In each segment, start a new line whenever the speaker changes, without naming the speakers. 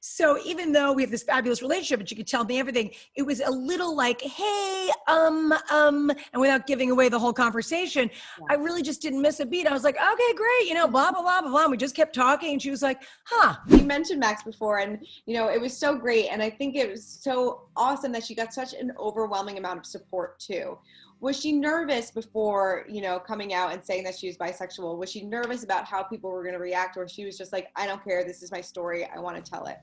So even though we have this fabulous relationship and she could tell me everything, it was a little like, hey, and without giving away the whole conversation, I really just didn't miss a beat. I was like, okay, great. Blah, blah, blah, blah, blah. And we just kept talking. And she was like, huh.
You mentioned Max before, and it was so great. And I think it was so awesome that she got such an overwhelming amount of support too. Was she nervous before, coming out and saying that she was bisexual? Was she nervous about how people were going to react, or she was just like, I don't care, this is my story, I want to tell it?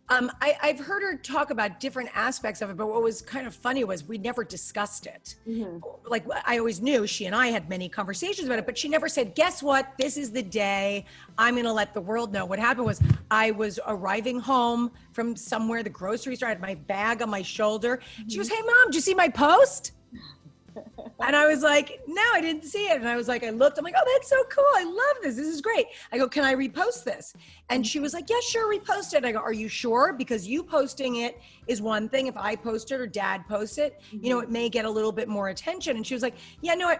I've heard her talk about different aspects of it, but what was kind of funny was we never discussed it. Mm-hmm. Like I always knew she and I had many conversations about it, but she never said, guess what? This is the day I'm going to let the world know. What happened was I was arriving home from somewhere, the grocery store, I had my bag on my shoulder. Mm-hmm. She goes, hey mom, did you see my post? And I was like, no, I didn't see it. And I was like, I looked, I'm like, oh, that's so cool. I love this. This is great. I go, can I repost this? And she was like, yeah, sure, repost it. I go, are you sure? Because you posting it is one thing. If I post it or dad posts it, it may get a little bit more attention. And she was like, yeah, no,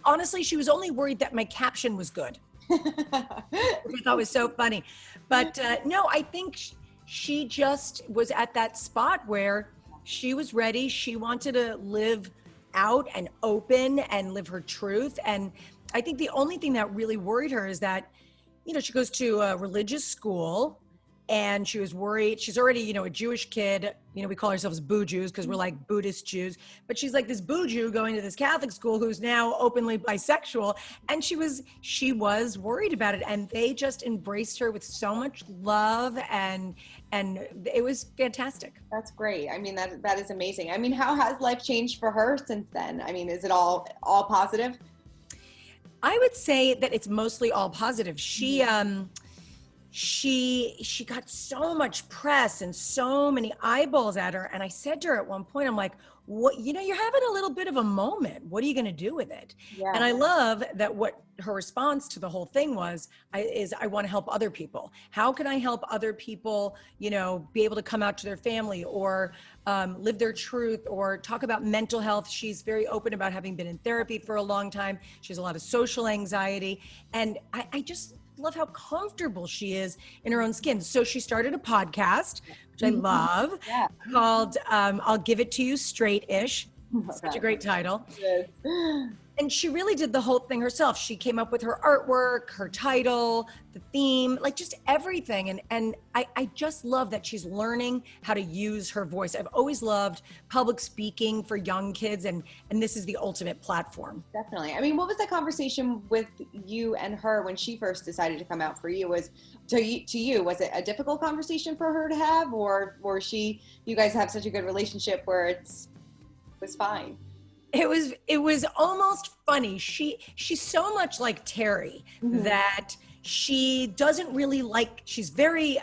honestly, she was only worried that my caption was good. Which I thought was so funny. But no, I think she just was at that spot where she was ready. She wanted to live out and open and live her truth. And I think the only thing that really worried her is that, she goes to a religious school and she was worried. She's already, a Jewish kid. We call ourselves Boo Jews because we're like Buddhist Jews, but she's like this Boo Jew going to this Catholic school who's now openly bisexual. And she was worried about it. And they just embraced her with so much love and it was fantastic.
That's great. I mean, that is amazing. I mean, how has life changed for her since then? I mean, is it all positive?
I would say that it's mostly all positive. She got so much press and so many eyeballs at her. And I said to her at one point, I'm like, what, you're having a little bit of a moment. What are you going to do with it? Yeah. And I love that what her response to the whole thing was, I want to help other people. How can I help other people, be able to come out to their family or live their truth or talk about mental health. She's very open about having been in therapy for a long time. She has a lot of social anxiety. And I just love how comfortable she is in her own skin. So she started a podcast, which I love, called I'll Give It to You Straight-ish. Such a great title. Yes. And she really did the whole thing herself. She came up with her artwork, her title, the theme, like just everything. And I just love that she's learning how to use her voice. I've always loved public speaking for young kids, and this is the ultimate platform.
Definitely. I mean, what was that conversation with you and her when she first decided to come out for you? Was it a difficult conversation for her to have, or you guys have such a good relationship where it was fine?
It was almost funny. She's so much like Terry that she doesn't really she's very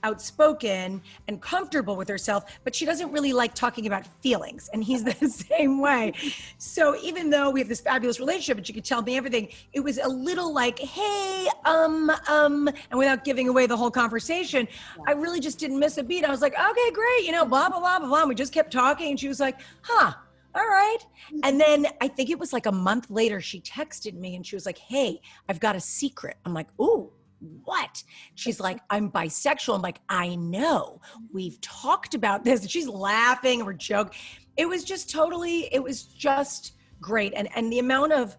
outspoken and comfortable with herself, but she doesn't really like talking about feelings. And he's the same way. So even though we have this fabulous relationship and she could tell me everything, it was a little like, hey, and without giving away the whole conversation, I really just didn't miss a beat. I was like, okay, great. Blah, blah, blah, blah, blah. And we just kept talking and she was like, huh. All right. And then I think it was like a month later, she texted me and she was like, hey, I've got a secret. I'm like, ooh, what? She's like, I'm bisexual. I'm like, I know. We've talked about this. And she's laughing or joking. It was just great. And the amount of,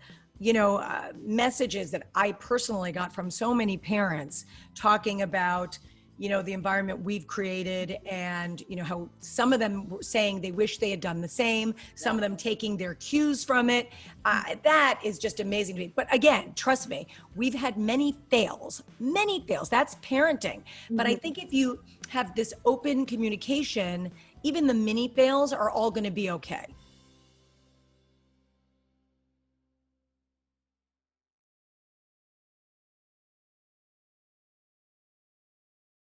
messages that I personally got from so many parents talking about the environment we've created and, how some of them were saying they wish they had done the same, some of them taking their cues from it. That is just amazing to me. But again, trust me, we've had many fails. That's parenting. But I think if you have this open communication, even the mini fails are all going to be okay.